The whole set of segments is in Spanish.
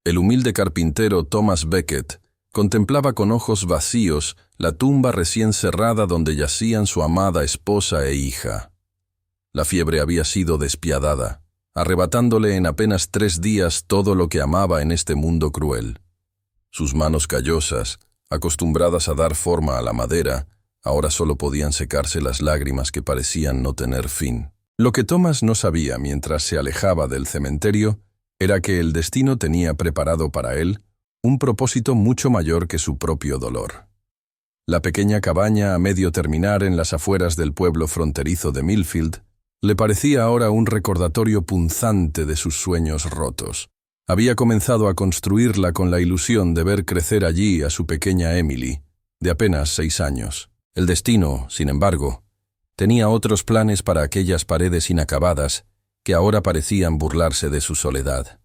El humilde carpintero Thomas Becket contemplaba con ojos vacíos la tumba recién cerrada donde yacían su amada esposa e hija. La fiebre había sido despiadada, arrebatándole en apenas 3 días todo lo que amaba en este mundo cruel. Sus manos callosas, acostumbradas a dar forma a la madera, ahora solo podían secarse las lágrimas que parecían no tener fin. Lo que Thomas no sabía mientras se alejaba del cementerio era que el destino tenía preparado para él un propósito mucho mayor que su propio dolor. La pequeña cabaña a medio terminar en las afueras del pueblo fronterizo de Millfield le parecía ahora un recordatorio punzante de sus sueños rotos. Había comenzado a construirla con la ilusión de ver crecer allí a su pequeña Emily, de apenas 6 años. El destino, sin embargo, tenía otros planes para aquellas paredes inacabadas que ahora parecían burlarse de su soledad.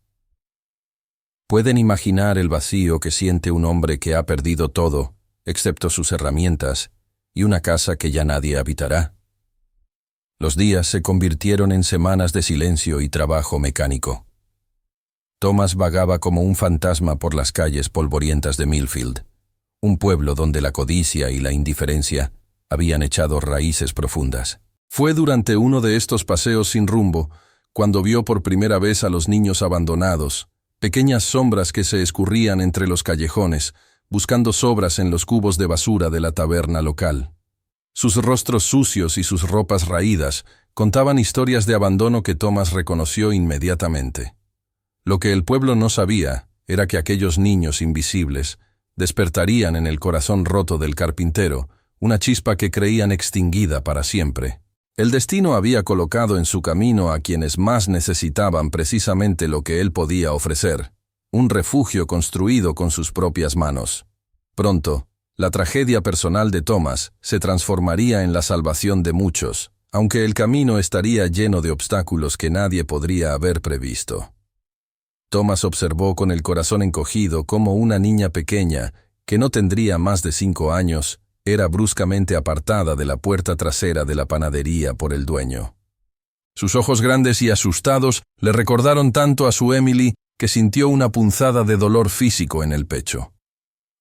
¿Pueden imaginar el vacío que siente un hombre que ha perdido todo, excepto sus herramientas, y una casa que ya nadie habitará? Los días se convirtieron en semanas de silencio y trabajo mecánico. Thomas vagaba como un fantasma por las calles polvorientas de Millfield, un pueblo donde la codicia y la indiferencia habían echado raíces profundas. Fue durante uno de estos paseos sin rumbo cuando vio por primera vez a los niños abandonados, pequeñas sombras que se escurrían entre los callejones, buscando sobras en los cubos de basura de la taberna local. Sus rostros sucios y sus ropas raídas contaban historias de abandono que Thomas reconoció inmediatamente. Lo que el pueblo no sabía era que aquellos niños invisibles despertarían en el corazón roto del carpintero una chispa que creían extinguida para siempre. El destino había colocado en su camino a quienes más necesitaban precisamente lo que él podía ofrecer, un refugio construido con sus propias manos. Pronto, la tragedia personal de Thomas se transformaría en la salvación de muchos, aunque el camino estaría lleno de obstáculos que nadie podría haber previsto. Thomas observó con el corazón encogido cómo una niña pequeña, que no tendría más de 5 años, era bruscamente apartada de la puerta trasera de la panadería por el dueño. Sus ojos grandes y asustados le recordaron tanto a su Emily que sintió una punzada de dolor físico en el pecho.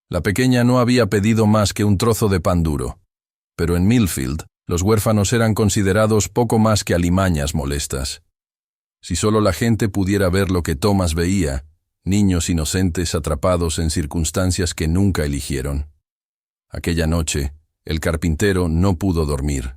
La pequeña no había pedido más que un trozo de pan duro, pero en Millfield los huérfanos eran considerados poco más que alimañas molestas. Si solo la gente pudiera ver lo que Thomas veía, niños inocentes atrapados en circunstancias que nunca eligieron. Aquella noche, el carpintero no pudo dormir.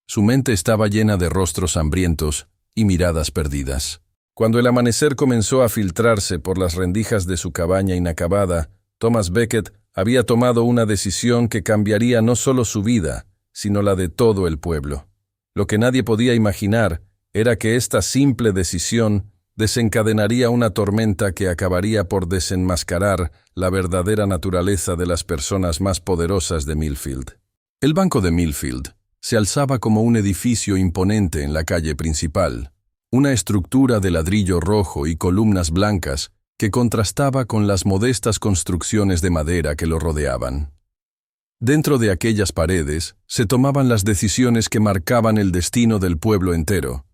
Su mente estaba llena de rostros hambrientos y miradas perdidas. Cuando el amanecer comenzó a filtrarse por las rendijas de su cabaña inacabada, Thomas Becket había tomado una decisión que cambiaría no solo su vida, sino la de todo el pueblo. Lo que nadie podía imaginar era que esta simple decisión desencadenaría una tormenta que acabaría por desenmascarar la verdadera naturaleza de las personas más poderosas de Millfield. El Banco de Millfield se alzaba como un edificio imponente en la calle principal, una estructura de ladrillo rojo y columnas blancas que contrastaba con las modestas construcciones de madera que lo rodeaban. Dentro de aquellas paredes se tomaban las decisiones que marcaban el destino del pueblo entero,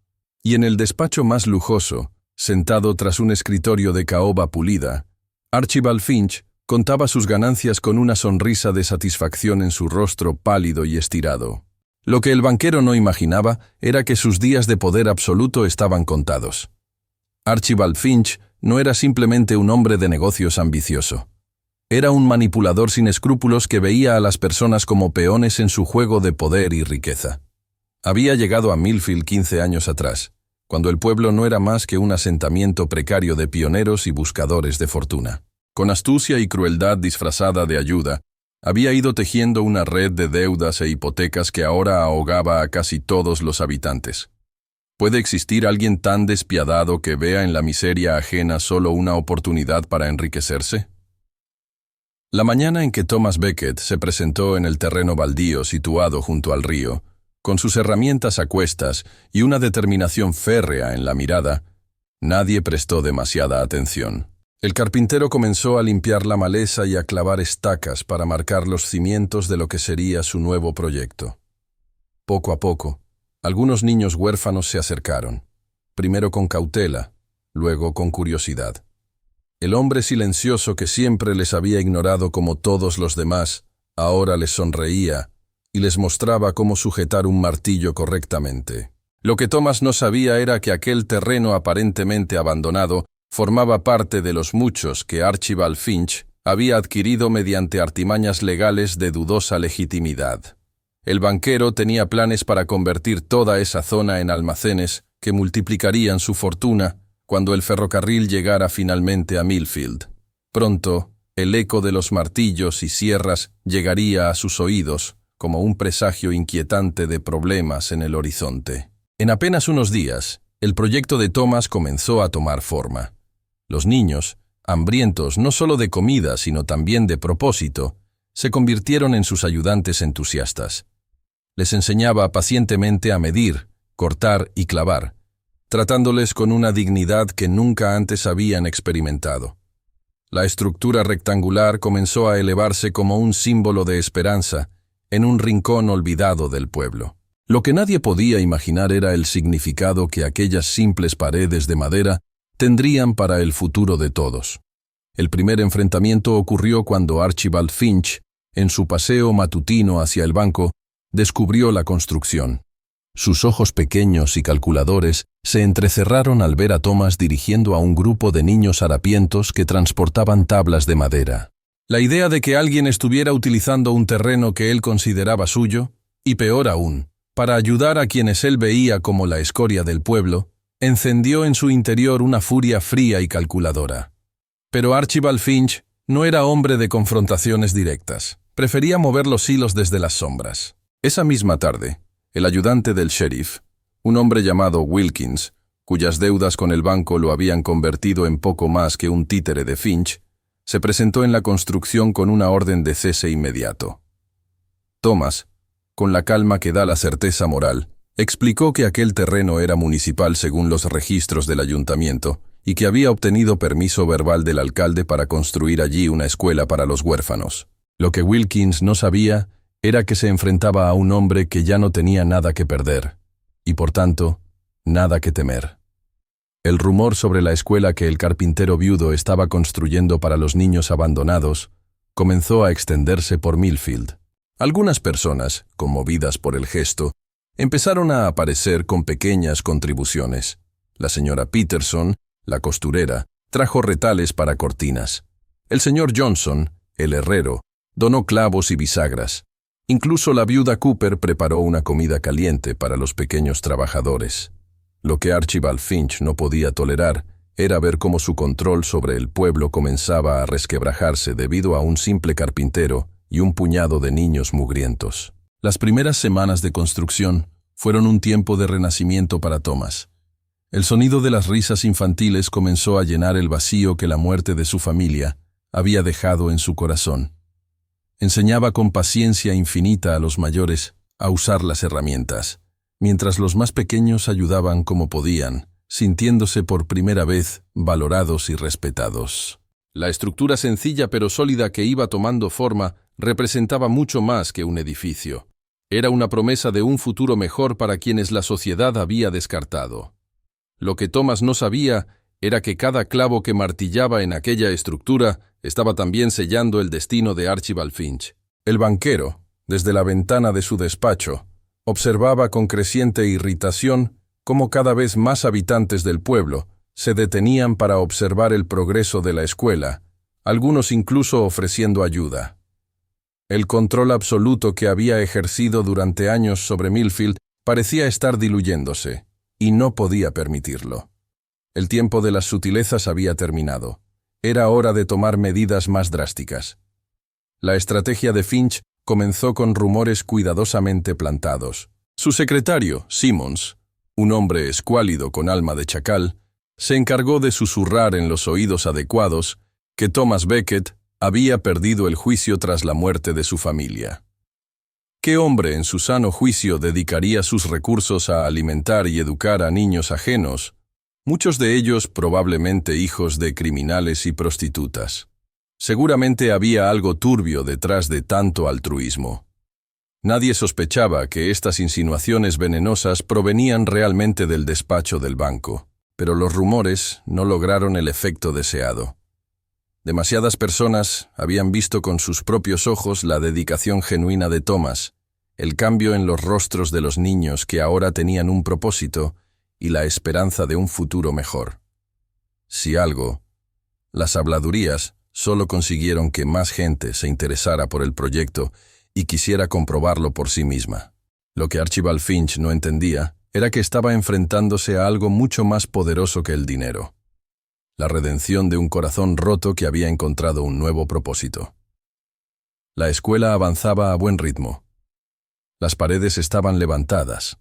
y en el despacho más lujoso, sentado tras un escritorio de caoba pulida, Archibald Finch contaba sus ganancias con una sonrisa de satisfacción en su rostro pálido y estirado. Lo que el banquero no imaginaba era que sus días de poder absoluto estaban contados. Archibald Finch no era simplemente un hombre de negocios ambicioso. Era un manipulador sin escrúpulos que veía a las personas como peones en su juego de poder y riqueza. Había llegado a Millfield 15 años atrás, cuando el pueblo no era más que un asentamiento precario de pioneros y buscadores de fortuna. Con astucia y crueldad disfrazada de ayuda, había ido tejiendo una red de deudas e hipotecas que ahora ahogaba a casi todos los habitantes. ¿Puede existir alguien tan despiadado que vea en la miseria ajena solo una oportunidad para enriquecerse? La mañana en que Thomas Becket se presentó en el terreno baldío situado junto al río, con sus herramientas a cuestas y una determinación férrea en la mirada, nadie prestó demasiada atención. El carpintero comenzó a limpiar la maleza y a clavar estacas para marcar los cimientos de lo que sería su nuevo proyecto. Poco a poco, algunos niños huérfanos se acercaron, primero con cautela, luego con curiosidad. El hombre silencioso que siempre les había ignorado como todos los demás, ahora les sonreía y les mostraba cómo sujetar un martillo correctamente. Lo que Thomas no sabía era que aquel terreno aparentemente abandonado formaba parte de los muchos que Archibald Finch había adquirido mediante artimañas legales de dudosa legitimidad. El banquero tenía planes para convertir toda esa zona en almacenes que multiplicarían su fortuna cuando el ferrocarril llegara finalmente a Millfield. Pronto, el eco de los martillos y sierras llegaría a sus oídos como un presagio inquietante de problemas en el horizonte. En apenas unos días, el proyecto de Thomas comenzó a tomar forma. Los niños, hambrientos no solo de comida sino también de propósito, se convirtieron en sus ayudantes entusiastas. Les enseñaba pacientemente a medir, cortar y clavar, tratándoles con una dignidad que nunca antes habían experimentado. La estructura rectangular comenzó a elevarse como un símbolo de esperanza en un rincón olvidado del pueblo. Lo que nadie podía imaginar era el significado que aquellas simples paredes de madera tendrían para el futuro de todos. El primer enfrentamiento ocurrió cuando Archibald Finch, en su paseo matutino hacia el banco, descubrió la construcción. Sus ojos pequeños y calculadores se entrecerraron al ver a Thomas dirigiendo a un grupo de niños harapientos que transportaban tablas de madera. La idea de que alguien estuviera utilizando un terreno que él consideraba suyo, y peor aún, para ayudar a quienes él veía como la escoria del pueblo, encendió en su interior una furia fría y calculadora. Pero Archibald Finch no era hombre de confrontaciones directas. Prefería mover los hilos desde las sombras. Esa misma tarde, el ayudante del sheriff, un hombre llamado Wilkins, cuyas deudas con el banco lo habían convertido en poco más que un títere de Finch, se presentó en la construcción con una orden de cese inmediato. Thomas, con la calma que da la certeza moral, explicó que aquel terreno era municipal según los registros del ayuntamiento y que había obtenido permiso verbal del alcalde para construir allí una escuela para los huérfanos. Lo que Wilkins no sabía era que se enfrentaba a un hombre que ya no tenía nada que perder, y por tanto, nada que temer. El rumor sobre la escuela que el carpintero viudo estaba construyendo para los niños abandonados comenzó a extenderse por Millfield. Algunas personas, conmovidas por el gesto, empezaron a aparecer con pequeñas contribuciones. La señora Peterson, la costurera, trajo retales para cortinas. El señor Johnson, el herrero, donó clavos y bisagras. Incluso la viuda Cooper preparó una comida caliente para los pequeños trabajadores. Lo que Archibald Finch no podía tolerar era ver cómo su control sobre el pueblo comenzaba a resquebrajarse debido a un simple carpintero y un puñado de niños mugrientos. Las primeras semanas de construcción fueron un tiempo de renacimiento para Thomas. El sonido de las risas infantiles comenzó a llenar el vacío que la muerte de su familia había dejado en su corazón. Enseñaba con paciencia infinita a los mayores a usar las herramientas, mientras los más pequeños ayudaban como podían, sintiéndose por primera vez valorados y respetados. La estructura sencilla pero sólida que iba tomando forma representaba mucho más que un edificio. Era una promesa de un futuro mejor para quienes la sociedad había descartado. Lo que Thomas no sabía era que cada clavo que martillaba en aquella estructura estaba también sellando el destino de Archibald Finch. El banquero, desde la ventana de su despacho, observaba con creciente irritación cómo cada vez más habitantes del pueblo se detenían para observar el progreso de la escuela, algunos incluso ofreciendo ayuda. El control absoluto que había ejercido durante años sobre Millfield parecía estar diluyéndose, y no podía permitirlo. El tiempo de las sutilezas había terminado. Era hora de tomar medidas más drásticas. La estrategia de Finch comenzó con rumores cuidadosamente plantados. Su secretario, Simmons, un hombre escuálido con alma de chacal, se encargó de susurrar en los oídos adecuados que Thomas Becket había perdido el juicio tras la muerte de su familia. ¿Qué hombre en su sano juicio dedicaría sus recursos a alimentar y educar a niños ajenos, muchos de ellos probablemente hijos de criminales y prostitutas? Seguramente había algo turbio detrás de tanto altruismo. Nadie sospechaba que estas insinuaciones venenosas provenían realmente del despacho del banco, pero los rumores no lograron el efecto deseado. Demasiadas personas habían visto con sus propios ojos la dedicación genuina de Thomas, el cambio en los rostros de los niños que ahora tenían un propósito y la esperanza de un futuro mejor. Si algo, las habladurías solo consiguieron que más gente se interesara por el proyecto y quisiera comprobarlo por sí misma. Lo que Archibald Finch no entendía era que estaba enfrentándose a algo mucho más poderoso que el dinero. La redención de un corazón roto que había encontrado un nuevo propósito. La escuela avanzaba a buen ritmo. Las paredes estaban levantadas,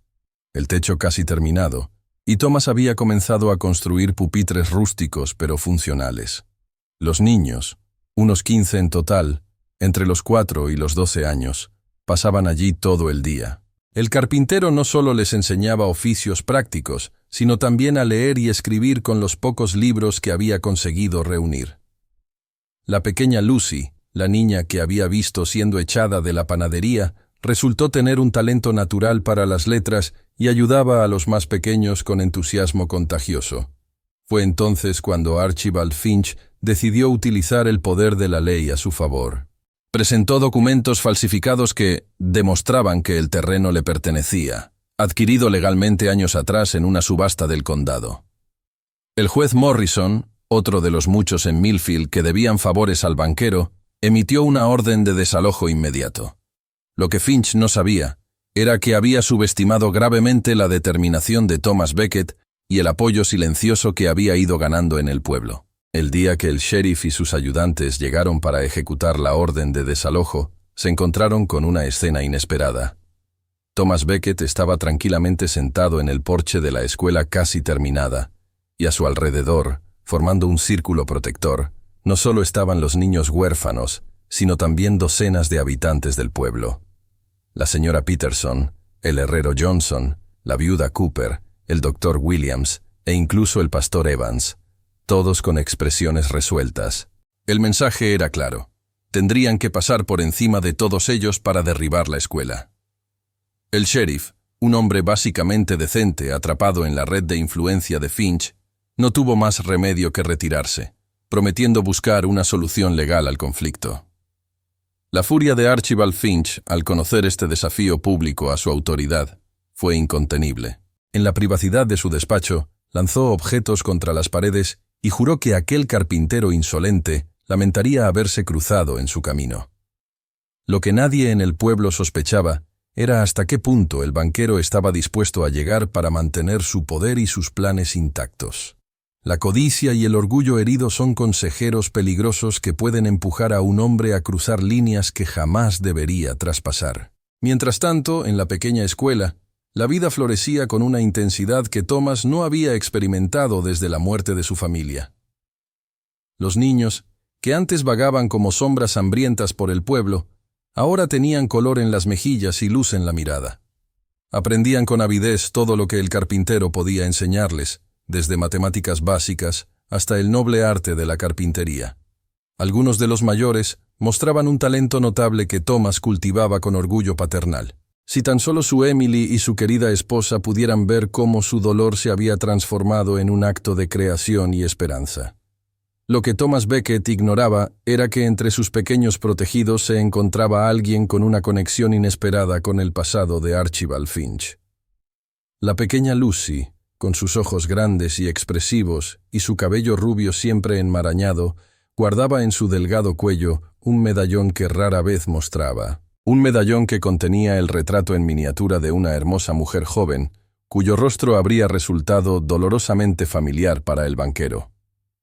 el techo casi terminado, y Thomas había comenzado a construir pupitres rústicos pero funcionales. Los niños, unos 15 en total, entre los 4 y los 12 años, pasaban allí todo el día. El carpintero no solo les enseñaba oficios prácticos, sino también a leer y escribir con los pocos libros que había conseguido reunir. La pequeña Lucy, la niña que había visto siendo echada de la panadería, resultó tener un talento natural para las letras y ayudaba a los más pequeños con entusiasmo contagioso. Fue entonces cuando Archibald Finch decidió utilizar el poder de la ley a su favor. Presentó documentos falsificados que demostraban que el terreno le pertenecía, adquirido legalmente años atrás en una subasta del condado. El juez Morrison, otro de los muchos en Millfield que debían favores al banquero, emitió una orden de desalojo inmediato. Lo que Finch no sabía era que había subestimado gravemente la determinación de Thomas Becket y el apoyo silencioso que había ido ganando en el pueblo. El día que el sheriff y sus ayudantes llegaron para ejecutar la orden de desalojo, se encontraron con una escena inesperada. Thomas Becket estaba tranquilamente sentado en el porche de la escuela casi terminada, y a su alrededor, formando un círculo protector, no solo estaban los niños huérfanos, sino también docenas de habitantes del pueblo. La señora Peterson, el herrero Johnson, la viuda Cooper, el doctor Williams e incluso el pastor Evans, todos con expresiones resueltas. El mensaje era claro. Tendrían que pasar por encima de todos ellos para derribar la escuela. El sheriff, un hombre básicamente decente atrapado en la red de influencia de Finch, no tuvo más remedio que retirarse, prometiendo buscar una solución legal al conflicto. La furia de Archibald Finch, al conocer este desafío público a su autoridad, fue incontenible. En la privacidad de su despacho, lanzó objetos contra las paredes y juró que aquel carpintero insolente lamentaría haberse cruzado en su camino. Lo que nadie en el pueblo sospechaba era hasta qué punto el banquero estaba dispuesto a llegar para mantener su poder y sus planes intactos. La codicia y el orgullo herido son consejeros peligrosos que pueden empujar a un hombre a cruzar líneas que jamás debería traspasar. Mientras tanto, en la pequeña escuela, la vida florecía con una intensidad que Thomas no había experimentado desde la muerte de su familia. Los niños, que antes vagaban como sombras hambrientas por el pueblo, ahora tenían color en las mejillas y luz en la mirada. Aprendían con avidez todo lo que el carpintero podía enseñarles, desde matemáticas básicas hasta el noble arte de la carpintería. Algunos de los mayores mostraban un talento notable que Thomas cultivaba con orgullo paternal. Si tan solo su Emily y su querida esposa pudieran ver cómo su dolor se había transformado en un acto de creación y esperanza. Lo que Thomas Becket ignoraba era que entre sus pequeños protegidos se encontraba alguien con una conexión inesperada con el pasado de Archibald Finch. La pequeña Lucy, con sus ojos grandes y expresivos y su cabello rubio siempre enmarañado, guardaba en su delgado cuello un medallón que rara vez mostraba. Un medallón que contenía el retrato en miniatura de una hermosa mujer joven, cuyo rostro habría resultado dolorosamente familiar para el banquero.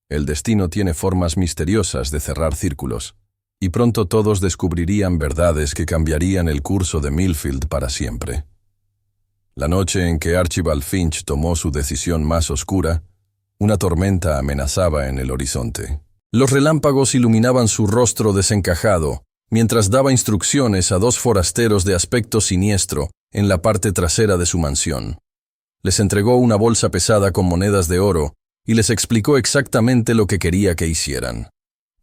El destino tiene formas misteriosas de cerrar círculos, y pronto todos descubrirían verdades que cambiarían el curso de Millfield para siempre. La noche en que Archibald Finch tomó su decisión más oscura, una tormenta amenazaba en el horizonte. Los relámpagos iluminaban su rostro desencajado, mientras daba instrucciones a dos forasteros de aspecto siniestro en la parte trasera de su mansión. Les entregó una bolsa pesada con monedas de oro y les explicó exactamente lo que quería que hicieran.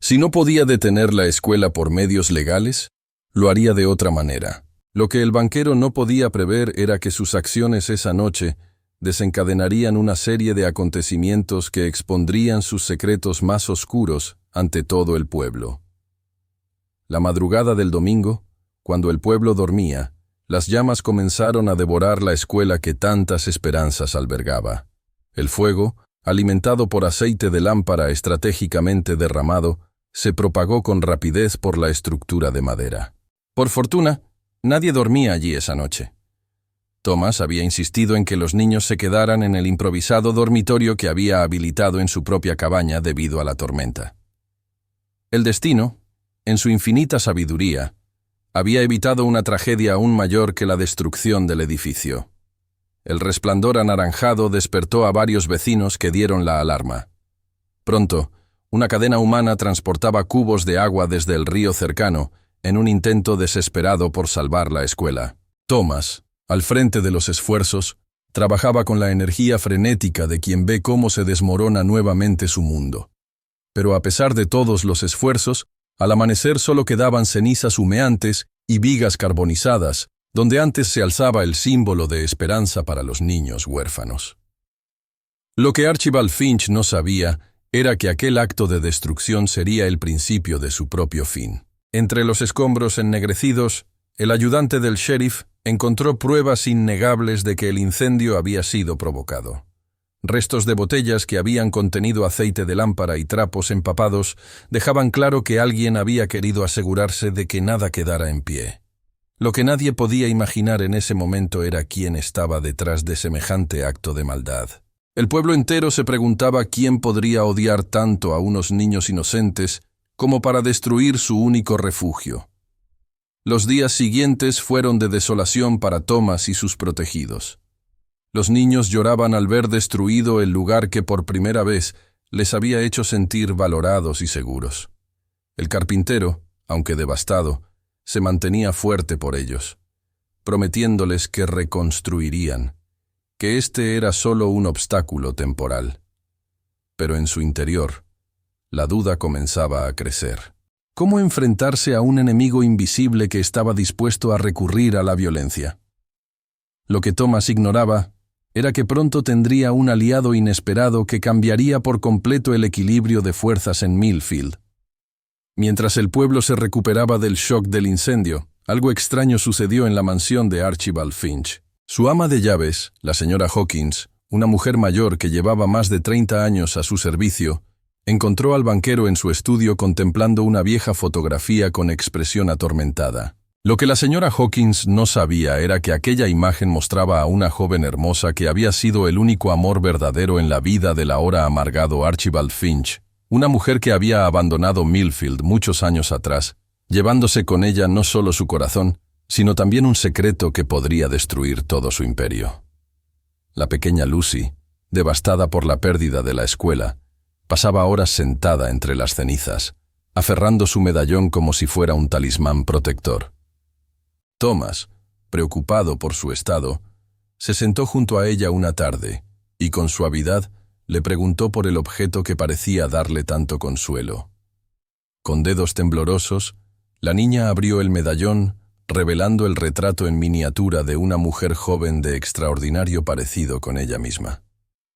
Si no podía detener la escuela por medios legales, lo haría de otra manera. Lo que el banquero no podía prever era que sus acciones esa noche desencadenarían una serie de acontecimientos que expondrían sus secretos más oscuros ante todo el pueblo. La madrugada del domingo, cuando el pueblo dormía, las llamas comenzaron a devorar la escuela que tantas esperanzas albergaba. El fuego, alimentado por aceite de lámpara estratégicamente derramado, se propagó con rapidez por la estructura de madera. Por fortuna, nadie dormía allí esa noche. Thomas había insistido en que los niños se quedaran en el improvisado dormitorio que había habilitado en su propia cabaña debido a la tormenta. El destino, en su infinita sabiduría, había evitado una tragedia aún mayor que la destrucción del edificio. El resplandor anaranjado despertó a varios vecinos que dieron la alarma. Pronto, una cadena humana transportaba cubos de agua desde el río cercano en un intento desesperado por salvar la escuela. Thomas, al frente de los esfuerzos, trabajaba con la energía frenética de quien ve cómo se desmorona nuevamente su mundo. Pero a pesar de todos los esfuerzos, al amanecer solo quedaban cenizas humeantes y vigas carbonizadas, donde antes se alzaba el símbolo de esperanza para los niños huérfanos. Lo que Archibald Finch no sabía era que aquel acto de destrucción sería el principio de su propio fin. Entre los escombros ennegrecidos, el ayudante del sheriff encontró pruebas innegables de que el incendio había sido provocado. Restos de botellas que habían contenido aceite de lámpara y trapos empapados dejaban claro que alguien había querido asegurarse de que nada quedara en pie. Lo que nadie podía imaginar en ese momento era quién estaba detrás de semejante acto de maldad. El pueblo entero se preguntaba quién podría odiar tanto a unos niños inocentes como para destruir su único refugio. Los días siguientes fueron de desolación para Thomas y sus protegidos. Los niños lloraban al ver destruido el lugar que por primera vez les había hecho sentir valorados y seguros. El carpintero, aunque devastado, se mantenía fuerte por ellos, prometiéndoles que reconstruirían, que este era solo un obstáculo temporal. Pero en su interior, la duda comenzaba a crecer. ¿Cómo enfrentarse a un enemigo invisible que estaba dispuesto a recurrir a la violencia? Lo que Thomas ignoraba era que pronto tendría un aliado inesperado que cambiaría por completo el equilibrio de fuerzas en Millfield. Mientras el pueblo se recuperaba del shock del incendio, algo extraño sucedió en la mansión de Archibald Finch. Su ama de llaves, la señora Hawkins, una mujer mayor que llevaba más de 30 años a su servicio, encontró al banquero en su estudio contemplando una vieja fotografía con expresión atormentada. Lo que la señora Hawkins no sabía era que aquella imagen mostraba a una joven hermosa que había sido el único amor verdadero en la vida del ahora amargado Archibald Finch, una mujer que había abandonado Millfield muchos años atrás, llevándose con ella no solo su corazón, sino también un secreto que podría destruir todo su imperio. La pequeña Lucy, devastada por la pérdida de la escuela, pasaba horas sentada entre las cenizas, aferrando su medallón como si fuera un talismán protector. Thomas, preocupado por su estado, se sentó junto a ella una tarde y con suavidad le preguntó por el objeto que parecía darle tanto consuelo. Con dedos temblorosos, la niña abrió el medallón, revelando el retrato en miniatura de una mujer joven de extraordinario parecido con ella misma.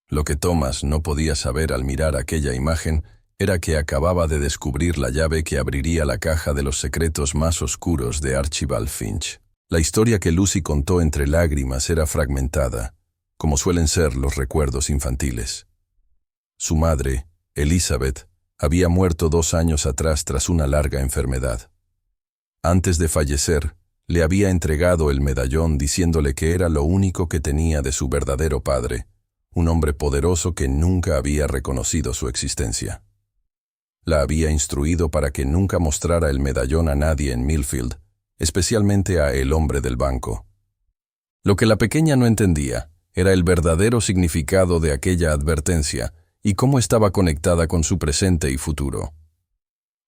Lo que Thomas no podía saber al mirar aquella imagen era que acababa de descubrir la llave que abriría la caja de los secretos más oscuros de Archibald Finch. La historia que Lucy contó entre lágrimas era fragmentada, como suelen ser los recuerdos infantiles. Su madre, Elizabeth, había muerto 2 años atrás tras una larga enfermedad. Antes de fallecer, le había entregado el medallón diciéndole que era lo único que tenía de su verdadero padre, un hombre poderoso que nunca había reconocido su existencia. La había instruido para que nunca mostrara el medallón a nadie en Millfield, especialmente a el hombre del banco. Lo que la pequeña no entendía era el verdadero significado de aquella advertencia y cómo estaba conectada con su presente y futuro.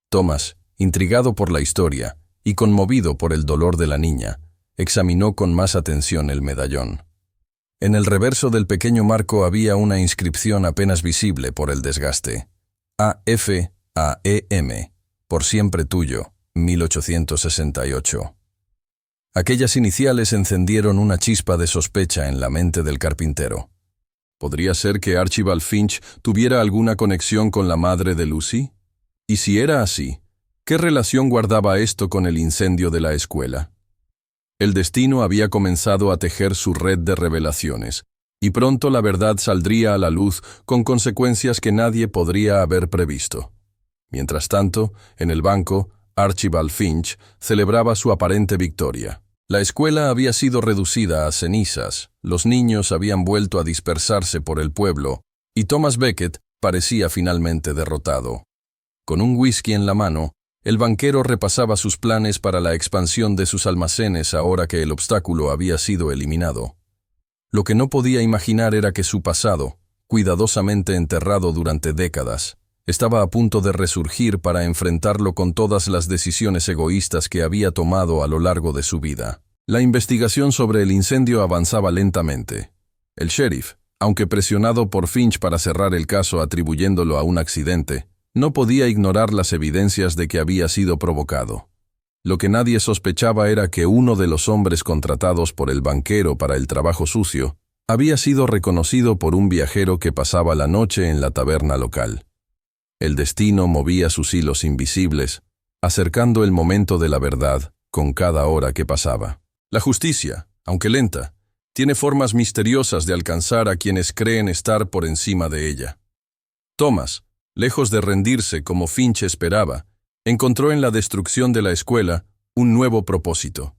Thomas, intrigado por la historia y conmovido por el dolor de la niña, examinó con más atención el medallón. En el reverso del pequeño marco había una inscripción apenas visible por el desgaste. A.F.A.E.M. Por siempre tuyo, 1868. Aquellas iniciales encendieron una chispa de sospecha en la mente del carpintero. ¿Podría ser que Archibald Finch tuviera alguna conexión con la madre de Lucy? Y si era así, ¿qué relación guardaba esto con el incendio de la escuela? El destino había comenzado a tejer su red de revelaciones, y pronto la verdad saldría a la luz con consecuencias que nadie podría haber previsto. Mientras tanto, en el banco, Archibald Finch celebraba su aparente victoria. La escuela había sido reducida a cenizas, los niños habían vuelto a dispersarse por el pueblo, y Thomas Becket parecía finalmente derrotado. Con un whisky en la mano, el banquero repasaba sus planes para la expansión de sus almacenes ahora que el obstáculo había sido eliminado. Lo que no podía imaginar era que su pasado, cuidadosamente enterrado durante décadas, estaba a punto de resurgir para enfrentarlo con todas las decisiones egoístas que había tomado a lo largo de su vida. La investigación sobre el incendio avanzaba lentamente. El sheriff, aunque presionado por Finch para cerrar el caso atribuyéndolo a un accidente, no podía ignorar las evidencias de que había sido provocado. Lo que nadie sospechaba era que uno de los hombres contratados por el banquero para el trabajo sucio había sido reconocido por un viajero que pasaba la noche en la taberna local. El destino movía sus hilos invisibles, acercando el momento de la verdad con cada hora que pasaba. La justicia, aunque lenta, tiene formas misteriosas de alcanzar a quienes creen estar por encima de ella. Thomas, lejos de rendirse como Finch esperaba, encontró en la destrucción de la escuela un nuevo propósito.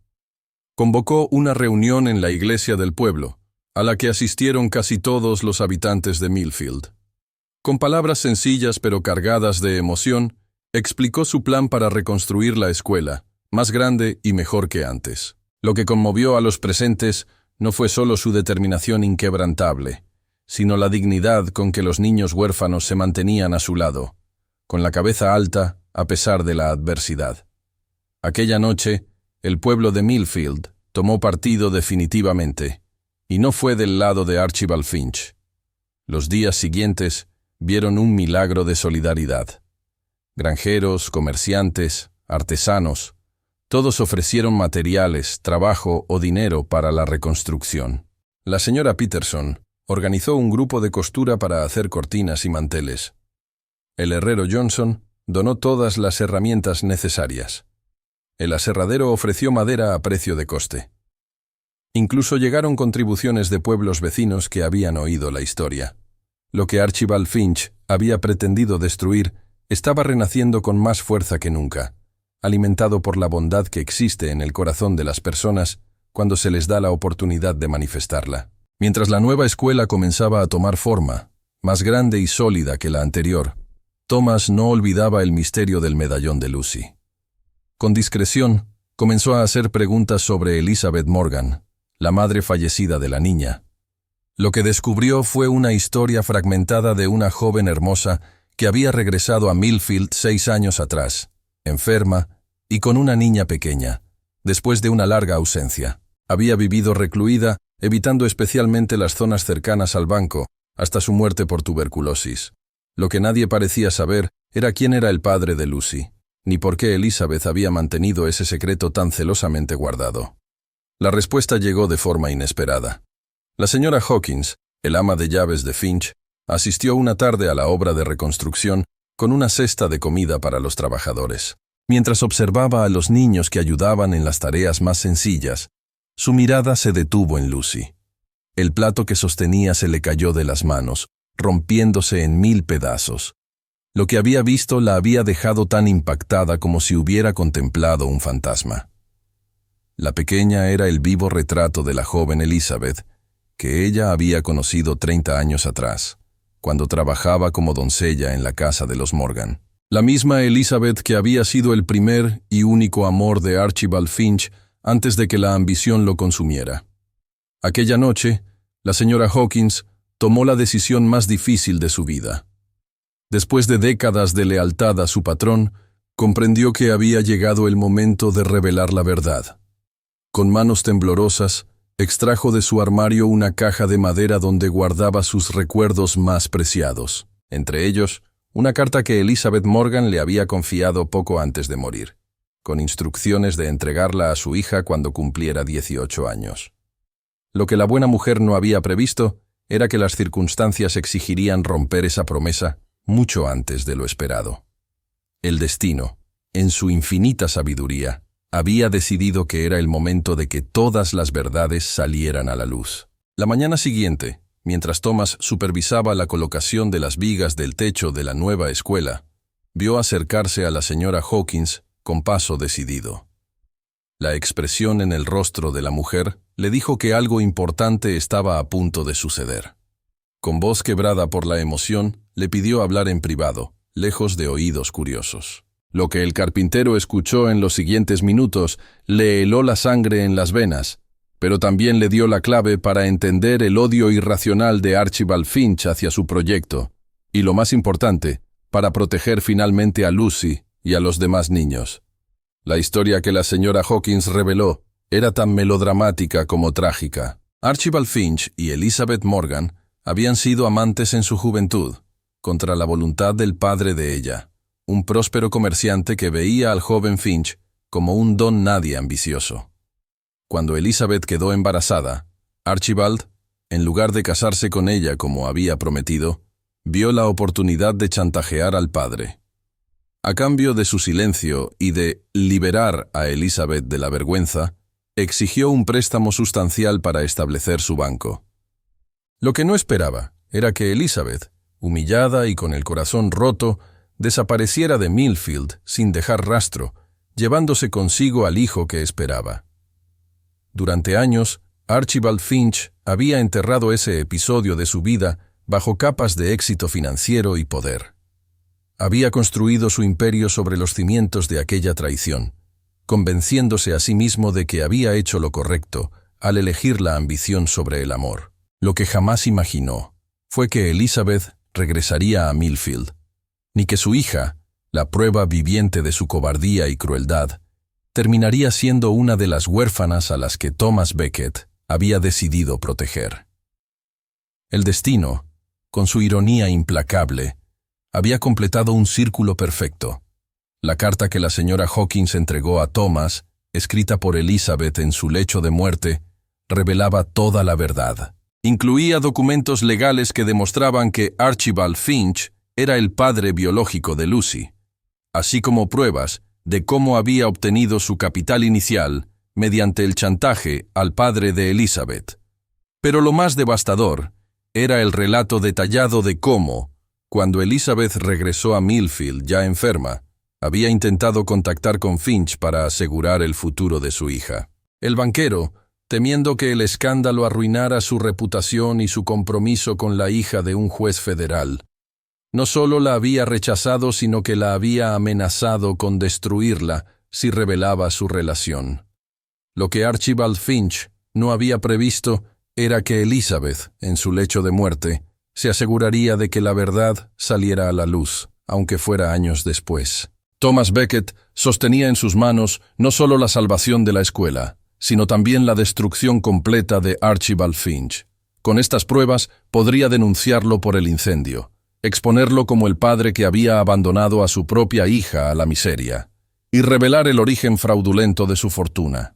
Convocó una reunión en la iglesia del pueblo, a la que asistieron casi todos los habitantes de Millfield. Con palabras sencillas pero cargadas de emoción, explicó su plan para reconstruir la escuela, más grande y mejor que antes. Lo que conmovió a los presentes no fue solo su determinación inquebrantable, sino la dignidad con que los niños huérfanos se mantenían a su lado, con la cabeza alta a pesar de la adversidad. Aquella noche, el pueblo de Millfield tomó partido definitivamente, y no fue del lado de Archibald Finch. Los días siguientes vieron un milagro de solidaridad. Granjeros, comerciantes, artesanos, todos ofrecieron materiales, trabajo o dinero para la reconstrucción. La señora Peterson organizó un grupo de costura para hacer cortinas y manteles. El herrero Johnson donó todas las herramientas necesarias. El aserradero ofreció madera a precio de coste. Incluso llegaron contribuciones de pueblos vecinos que habían oído la historia. Lo que Archibald Finch había pretendido destruir estaba renaciendo con más fuerza que nunca, alimentado por la bondad que existe en el corazón de las personas cuando se les da la oportunidad de manifestarla. Mientras la nueva escuela comenzaba a tomar forma, más grande y sólida que la anterior, Thomas no olvidaba el misterio del medallón de Lucy. Con discreción, comenzó a hacer preguntas sobre Elizabeth Morgan, la madre fallecida de la niña. Lo que descubrió fue una historia fragmentada de una joven hermosa que había regresado a Millfield 6 años atrás, enferma y con una niña pequeña, después de una larga ausencia. Había vivido recluida, evitando especialmente las zonas cercanas al banco, hasta su muerte por tuberculosis. Lo que nadie parecía saber era quién era el padre de Lucy, ni por qué Elizabeth había mantenido ese secreto tan celosamente guardado. La respuesta llegó de forma inesperada. La señora Hawkins, el ama de llaves de Finch, asistió una tarde a la obra de reconstrucción con una cesta de comida para los trabajadores. Mientras observaba a los niños que ayudaban en las tareas más sencillas, su mirada se detuvo en Lucy. El plato que sostenía se le cayó de las manos, rompiéndose en 1000 pedazos. Lo que había visto la había dejado tan impactada como si hubiera contemplado un fantasma. La pequeña era el vivo retrato de la joven Elizabeth, que ella había conocido 30 años atrás, cuando trabajaba como doncella en la casa de los Morgan. La misma Elizabeth que había sido el primer y único amor de Archibald Finch antes de que la ambición lo consumiera. Aquella noche, la señora Hawkins tomó la decisión más difícil de su vida. Después de décadas de lealtad a su patrón, comprendió que había llegado el momento de revelar la verdad. Con manos temblorosas, extrajo de su armario una caja de madera donde guardaba sus recuerdos más preciados, entre ellos, una carta que Elizabeth Morgan le había confiado poco antes de morir, con instrucciones de entregarla a su hija cuando cumpliera 18 años. Lo que la buena mujer no había previsto era que las circunstancias exigirían romper esa promesa mucho antes de lo esperado. El destino, en su infinita sabiduría, había decidido que era el momento de que todas las verdades salieran a la luz. La mañana siguiente, mientras Thomas supervisaba la colocación de las vigas del techo de la nueva escuela, vio acercarse a la señora Hawkins con paso decidido. La expresión en el rostro de la mujer le dijo que algo importante estaba a punto de suceder. Con voz quebrada por la emoción, le pidió hablar en privado, lejos de oídos curiosos. Lo que el carpintero escuchó en los siguientes minutos le heló la sangre en las venas, pero también le dio la clave para entender el odio irracional de Archibald Finch hacia su proyecto, y lo más importante, para proteger finalmente a Lucy y a los demás niños. La historia que la señora Hawkins reveló era tan melodramática como trágica. Archibald Finch y Elizabeth Morgan habían sido amantes en su juventud, contra la voluntad del padre de ella, un próspero comerciante que veía al joven Finch como un don nadie ambicioso. Cuando Elizabeth quedó embarazada, Archibald, en lugar de casarse con ella como había prometido, vio la oportunidad de chantajear al padre. A cambio de su silencio y de liberar a Elizabeth de la vergüenza, exigió un préstamo sustancial para establecer su banco. Lo que no esperaba era que Elizabeth, humillada y con el corazón roto, desapareciera de Millfield sin dejar rastro, llevándose consigo al hijo que esperaba. Durante años, Archibald Finch había enterrado ese episodio de su vida bajo capas de éxito financiero y poder. Había construido su imperio sobre los cimientos de aquella traición, convenciéndose a sí mismo de que había hecho lo correcto al elegir la ambición sobre el amor. Lo que jamás imaginó fue que Elizabeth regresaría a Millfield, ni que su hija, la prueba viviente de su cobardía y crueldad, terminaría siendo una de las huérfanas a las que Thomas Becket había decidido proteger. El destino, con su ironía implacable, había completado un círculo perfecto. La carta que la señora Hawkins entregó a Thomas, escrita por Elizabeth en su lecho de muerte, revelaba toda la verdad. Incluía documentos legales que demostraban que Archibald Finch era el padre biológico de Lucy, así como pruebas de cómo había obtenido su capital inicial mediante el chantaje al padre de Elizabeth. Pero lo más devastador era el relato detallado de cómo, cuando Elizabeth regresó a Millfield ya enferma, había intentado contactar con Finch para asegurar el futuro de su hija. El banquero, temiendo que el escándalo arruinara su reputación y su compromiso con la hija de un juez federal, no solo la había rechazado, sino que la había amenazado con destruirla si revelaba su relación. Lo que Archibald Finch no había previsto era que Elizabeth, en su lecho de muerte, se aseguraría de que la verdad saliera a la luz, aunque fuera años después. Thomas Becket sostenía en sus manos no solo la salvación de la escuela, sino también la destrucción completa de Archibald Finch. Con estas pruebas podría denunciarlo por el incendio, exponerlo como el padre que había abandonado a su propia hija a la miseria, y revelar el origen fraudulento de su fortuna.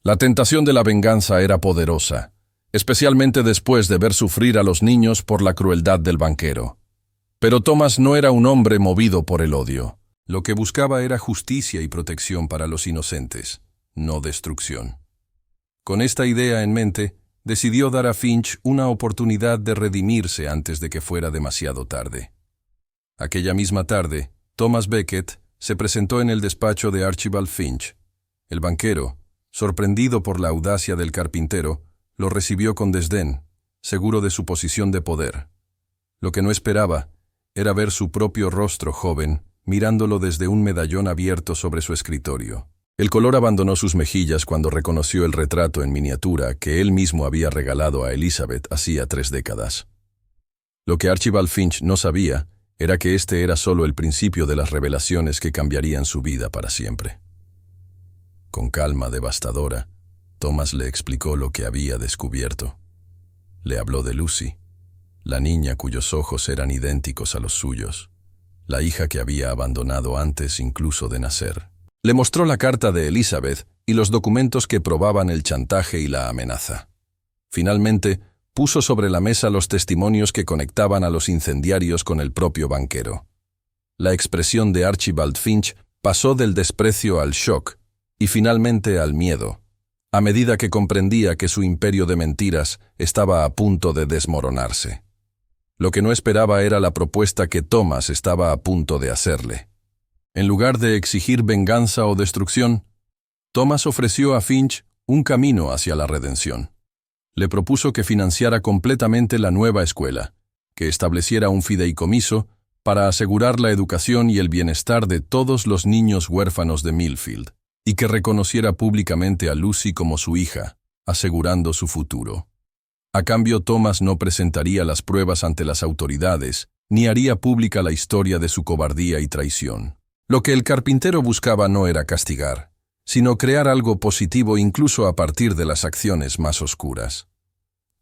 La tentación de la venganza era poderosa, especialmente después de ver sufrir a los niños por la crueldad del banquero. Pero Thomas no era un hombre movido por el odio. Lo que buscaba era justicia y protección para los inocentes, no destrucción. Con esta idea en mente, decidió dar a Finch una oportunidad de redimirse antes de que fuera demasiado tarde. Aquella misma tarde, Thomas Becket se presentó en el despacho de Archibald Finch. El banquero, sorprendido por la audacia del carpintero, lo recibió con desdén, seguro de su posición de poder. Lo que no esperaba era ver su propio rostro joven mirándolo desde un medallón abierto sobre su escritorio. El color abandonó sus mejillas cuando reconoció el retrato en miniatura que él mismo había regalado a Elizabeth hacía 3 décadas. Lo que Archibald Finch no sabía era que este era solo el principio de las revelaciones que cambiarían su vida para siempre. Con calma devastadora, Thomas le explicó lo que había descubierto. Le habló de Lucy, la niña cuyos ojos eran idénticos a los suyos, la hija que había abandonado antes incluso de nacer. Le mostró la carta de Elizabeth y los documentos que probaban el chantaje y la amenaza. Finalmente, puso sobre la mesa los testimonios que conectaban a los incendiarios con el propio banquero. La expresión de Archibald Finch pasó del desprecio al shock y finalmente al miedo, a medida que comprendía que su imperio de mentiras estaba a punto de desmoronarse. Lo que no esperaba era la propuesta que Thomas estaba a punto de hacerle. En lugar de exigir venganza o destrucción, Thomas ofreció a Finch un camino hacia la redención. Le propuso que financiara completamente la nueva escuela, que estableciera un fideicomiso para asegurar la educación y el bienestar de todos los niños huérfanos de Millfield, y que reconociera públicamente a Lucy como su hija, asegurando su futuro. A cambio, Thomas no presentaría las pruebas ante las autoridades, ni haría pública la historia de su cobardía y traición. Lo que el carpintero buscaba no era castigar, sino crear algo positivo incluso a partir de las acciones más oscuras.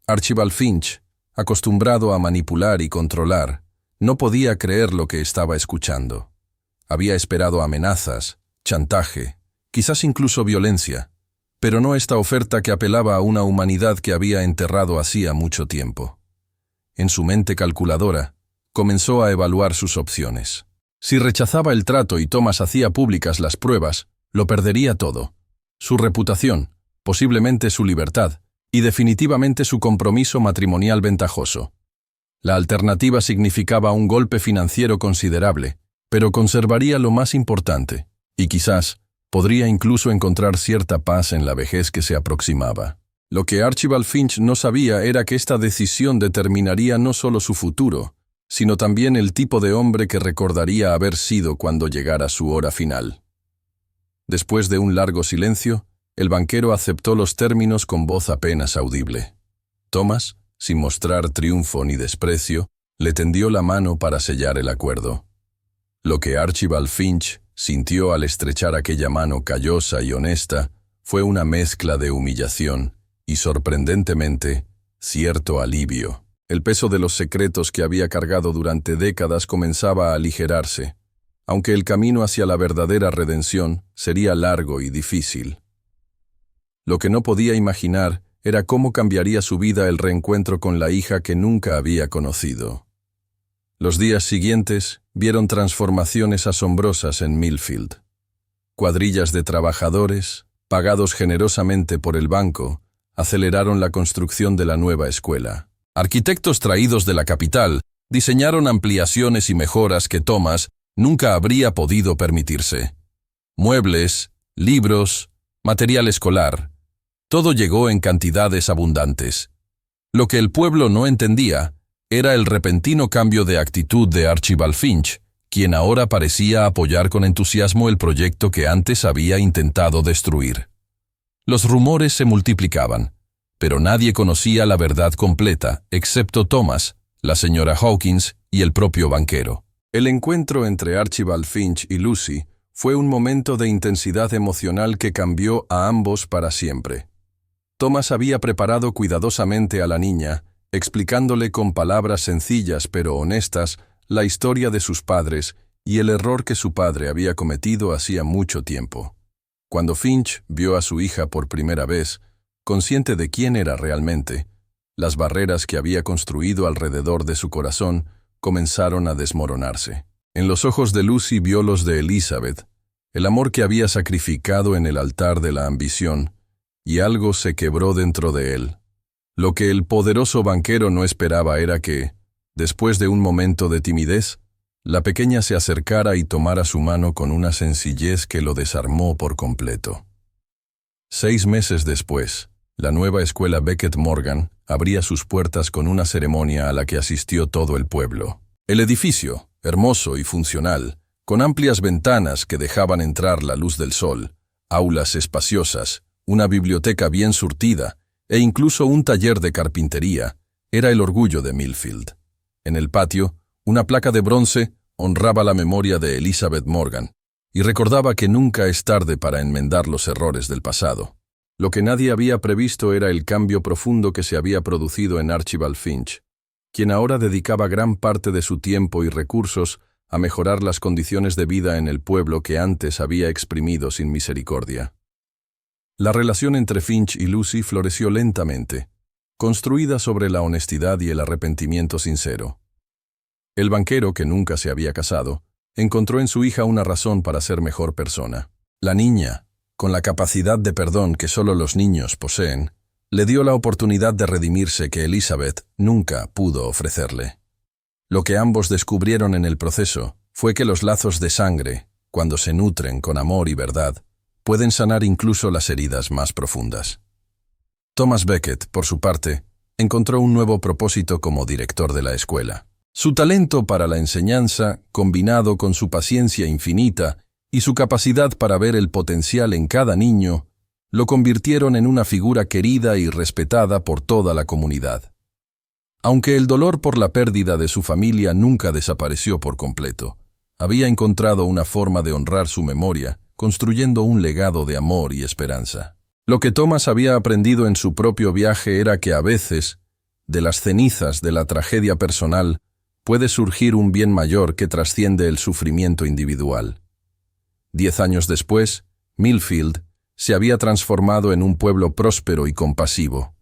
Archibald Finch, acostumbrado a manipular y controlar, no podía creer lo que estaba escuchando. Había esperado amenazas, chantaje, quizás incluso violencia, pero no esta oferta que apelaba a una humanidad que había enterrado hacía mucho tiempo. En su mente calculadora, comenzó a evaluar sus opciones. Si rechazaba el trato y Thomas hacía públicas las pruebas, lo perdería todo: su reputación, posiblemente su libertad, y definitivamente su compromiso matrimonial ventajoso. La alternativa significaba un golpe financiero considerable, pero conservaría lo más importante, y quizás podría incluso encontrar cierta paz en la vejez que se aproximaba. Lo que Archibald Finch no sabía era que esta decisión determinaría no solo su futuro, sino también el tipo de hombre que recordaría haber sido cuando llegara su hora final. Después de un largo silencio, el banquero aceptó los términos con voz apenas audible. Thomas, sin mostrar triunfo ni desprecio, le tendió la mano para sellar el acuerdo. Lo que Archibald Finch sintió al estrechar aquella mano callosa y honesta fue una mezcla de humillación y, sorprendentemente, cierto alivio. El peso de los secretos que había cargado durante décadas comenzaba a aligerarse, aunque el camino hacia la verdadera redención sería largo y difícil. Lo que no podía imaginar era cómo cambiaría su vida el reencuentro con la hija que nunca había conocido. Los días siguientes vieron transformaciones asombrosas en Millfield. Cuadrillas de trabajadores, pagados generosamente por el banco, aceleraron la construcción de la nueva escuela. Arquitectos traídos de la capital diseñaron ampliaciones y mejoras que Thomas nunca habría podido permitirse. Muebles, libros, material escolar, todo llegó en cantidades abundantes. Lo que el pueblo no entendía era el repentino cambio de actitud de Archibald Finch, quien ahora parecía apoyar con entusiasmo el proyecto que antes había intentado destruir. Los rumores se multiplicaban, pero nadie conocía la verdad completa, excepto Thomas, la señora Hawkins y el propio banquero. El encuentro entre Archibald Finch y Lucy fue un momento de intensidad emocional que cambió a ambos para siempre. Thomas había preparado cuidadosamente a la niña, explicándole con palabras sencillas pero honestas la historia de sus padres y el error que su padre había cometido hacía mucho tiempo. Cuando Finch vio a su hija por primera vez, consciente de quién era realmente, las barreras que había construido alrededor de su corazón comenzaron a desmoronarse. En los ojos de Lucy vio los de Elizabeth, el amor que había sacrificado en el altar de la ambición, y algo se quebró dentro de él. Lo que el poderoso banquero no esperaba era que, después de un momento de timidez, la pequeña se acercara y tomara su mano con una sencillez que lo desarmó por completo. 6 meses después, la nueva escuela Becket Morgan abría sus puertas con una ceremonia a la que asistió todo el pueblo. El edificio, hermoso y funcional, con amplias ventanas que dejaban entrar la luz del sol, aulas espaciosas, una biblioteca bien surtida e incluso un taller de carpintería, era el orgullo de Millfield. En el patio, una placa de bronce honraba la memoria de Elizabeth Morgan y recordaba que nunca es tarde para enmendar los errores del pasado. Lo que nadie había previsto era el cambio profundo que se había producido en Archibald Finch, quien ahora dedicaba gran parte de su tiempo y recursos a mejorar las condiciones de vida en el pueblo que antes había exprimido sin misericordia. La relación entre Finch y Lucy floreció lentamente, construida sobre la honestidad y el arrepentimiento sincero. El banquero, que nunca se había casado, encontró en su hija una razón para ser mejor persona. La niña, con la capacidad de perdón que solo los niños poseen, le dio la oportunidad de redimirse que Elizabeth nunca pudo ofrecerle. Lo que ambos descubrieron en el proceso fue que los lazos de sangre, cuando se nutren con amor y verdad, pueden sanar incluso las heridas más profundas. Thomas Becket, por su parte, encontró un nuevo propósito como director de la escuela. Su talento para la enseñanza, combinado con su paciencia infinita y su capacidad para ver el potencial en cada niño, lo convirtieron en una figura querida y respetada por toda la comunidad. Aunque el dolor por la pérdida de su familia nunca desapareció por completo, había encontrado una forma de honrar su memoria, construyendo un legado de amor y esperanza. Lo que Thomas había aprendido en su propio viaje era que a veces, de las cenizas de la tragedia personal, puede surgir un bien mayor que trasciende el sufrimiento individual. 10 años después, Millfield se había transformado en un pueblo próspero y compasivo.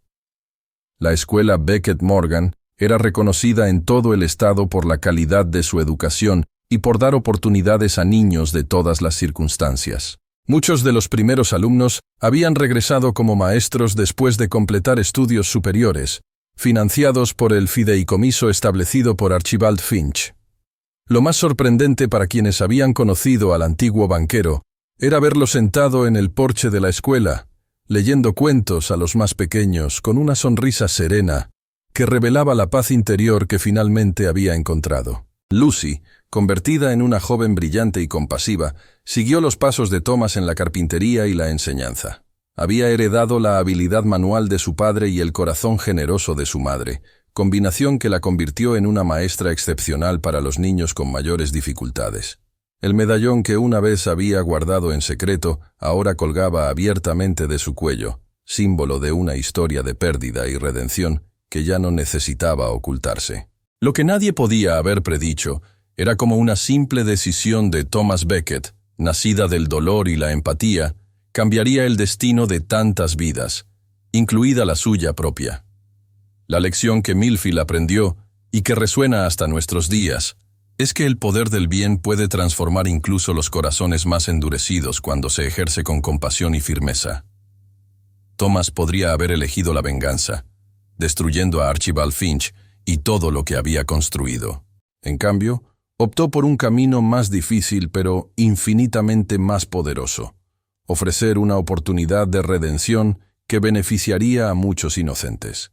La escuela Becket Morgan era reconocida en todo el estado por la calidad de su educación y por dar oportunidades a niños de todas las circunstancias. Muchos de los primeros alumnos habían regresado como maestros después de completar estudios superiores, financiados por el fideicomiso establecido por Archibald Finch. Lo más sorprendente para quienes habían conocido al antiguo banquero era verlo sentado en el porche de la escuela, leyendo cuentos a los más pequeños con una sonrisa serena que revelaba la paz interior que finalmente había encontrado. Lucy, convertida en una joven brillante y compasiva, siguió los pasos de Thomas en la carpintería y la enseñanza. Había heredado la habilidad manual de su padre y el corazón generoso de su madre, combinación que la convirtió en una maestra excepcional para los niños con mayores dificultades. El medallón que una vez había guardado en secreto ahora colgaba abiertamente de su cuello, símbolo de una historia de pérdida y redención que ya no necesitaba ocultarse. Lo que nadie podía haber predicho era como una simple decisión de Thomas Becket, nacida del dolor y la empatía, cambiaría el destino de tantas vidas, incluida la suya propia. La lección que Millfield aprendió, y que resuena hasta nuestros días, es que el poder del bien puede transformar incluso los corazones más endurecidos cuando se ejerce con compasión y firmeza. Thomas podría haber elegido la venganza, destruyendo a Archibald Finch y todo lo que había construido. En cambio, optó por un camino más difícil pero infinitamente más poderoso: ofrecer una oportunidad de redención que beneficiaría a muchos inocentes.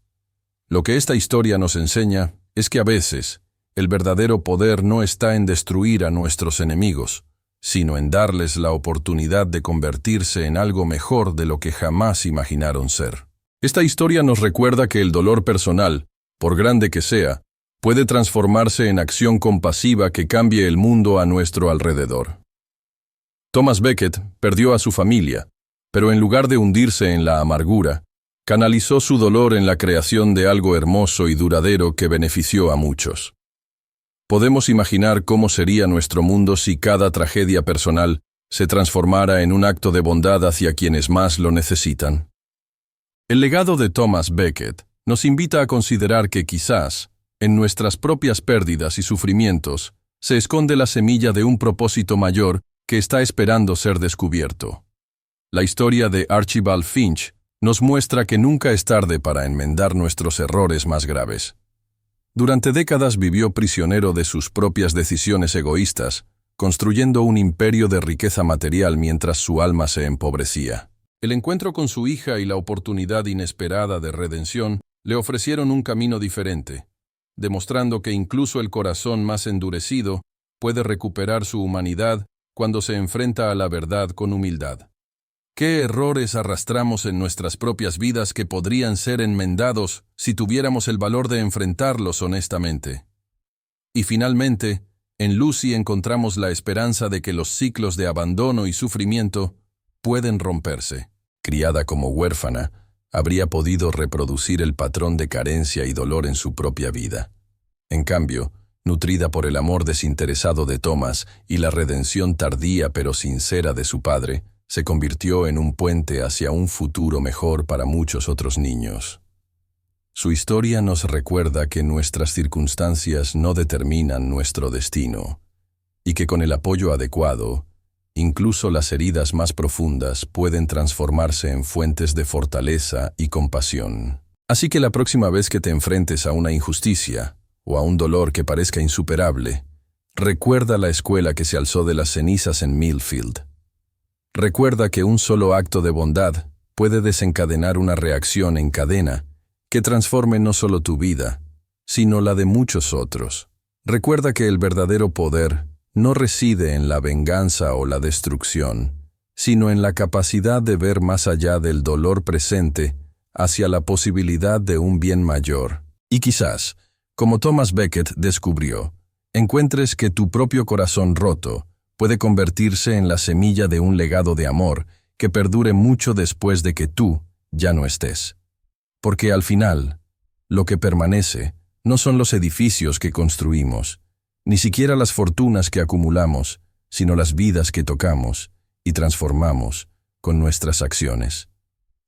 Lo que esta historia nos enseña es que a veces el verdadero poder no está en destruir a nuestros enemigos, sino en darles la oportunidad de convertirse en algo mejor de lo que jamás imaginaron ser. Esta historia nos recuerda que el dolor personal, por grande que sea, puede transformarse en acción compasiva que cambie el mundo a nuestro alrededor. Thomas Becket perdió a su familia, pero en lugar de hundirse en la amargura, canalizó su dolor en la creación de algo hermoso y duradero que benefició a muchos. Podemos imaginar cómo sería nuestro mundo si cada tragedia personal se transformara en un acto de bondad hacia quienes más lo necesitan. El legado de Thomas Becket nos invita a considerar que quizás, en nuestras propias pérdidas y sufrimientos, se esconde la semilla de un propósito mayor que está esperando ser descubierto. La historia de Archibald Finch nos muestra que nunca es tarde para enmendar nuestros errores más graves. Durante décadas vivió prisionero de sus propias decisiones egoístas, construyendo un imperio de riqueza material mientras su alma se empobrecía. El encuentro con su hija y la oportunidad inesperada de redención le ofrecieron un camino diferente, demostrando que incluso el corazón más endurecido puede recuperar su humanidad cuando se enfrenta a la verdad con humildad. ¿Qué errores arrastramos en nuestras propias vidas que podrían ser enmendados si tuviéramos el valor de enfrentarlos honestamente? Y finalmente, en Lucy encontramos la esperanza de que los ciclos de abandono y sufrimiento pueden romperse. Criada como huérfana, habría podido reproducir el patrón de carencia y dolor en su propia vida. En cambio, nutrida por el amor desinteresado de Thomas y la redención tardía pero sincera de su padre, se convirtió en un puente hacia un futuro mejor para muchos otros niños. Su historia nos recuerda que nuestras circunstancias no determinan nuestro destino, y que con el apoyo adecuado, incluso las heridas más profundas pueden transformarse en fuentes de fortaleza y compasión. Así que la próxima vez que te enfrentes a una injusticia o a un dolor que parezca insuperable, recuerda la escuela que se alzó de las cenizas en Millfield. Recuerda que un solo acto de bondad puede desencadenar una reacción en cadena que transforme no solo tu vida, sino la de muchos otros. Recuerda que el verdadero poder no reside en la venganza o la destrucción, sino en la capacidad de ver más allá del dolor presente hacia la posibilidad de un bien mayor. Y quizás, como Thomas Becket descubrió, encuentres que tu propio corazón roto puede convertirse en la semilla de un legado de amor que perdure mucho después de que tú ya no estés. Porque al final, lo que permanece no son los edificios que construimos, ni siquiera las fortunas que acumulamos, sino las vidas que tocamos y transformamos con nuestras acciones.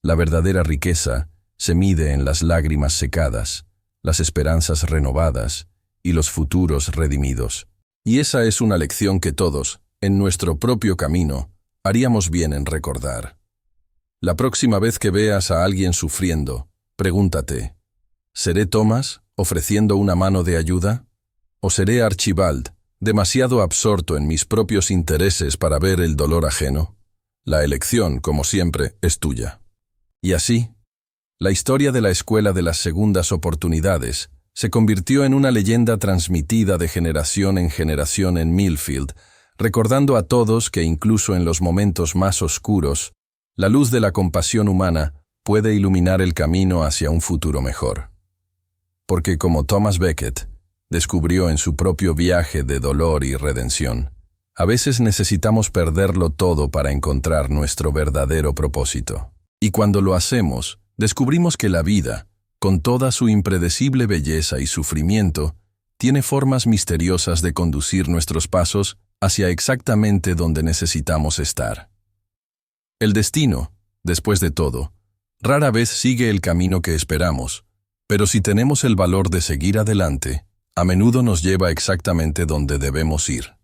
La verdadera riqueza se mide en las lágrimas secadas, las esperanzas renovadas y los futuros redimidos. Y esa es una lección que todos, en nuestro propio camino, haríamos bien en recordar. La próxima vez que veas a alguien sufriendo, pregúntate, ¿seré Thomas ofreciendo una mano de ayuda? ¿O seré Archibald, demasiado absorto en mis propios intereses para ver el dolor ajeno? La elección, como siempre, es tuya. Y así, la historia de la Escuela de las Segundas Oportunidades se convirtió en una leyenda transmitida de generación en generación en Millfield, recordando a todos que incluso en los momentos más oscuros, la luz de la compasión humana puede iluminar el camino hacia un futuro mejor. Porque como Thomas Becket descubrió en su propio viaje de dolor y redención, a veces necesitamos perderlo todo para encontrar nuestro verdadero propósito. Y cuando lo hacemos, descubrimos que la vida, con toda su impredecible belleza y sufrimiento, tiene formas misteriosas de conducir nuestros pasos hacia exactamente donde necesitamos estar. El destino, después de todo, rara vez sigue el camino que esperamos, pero si tenemos el valor de seguir adelante, a menudo nos lleva exactamente donde debemos ir.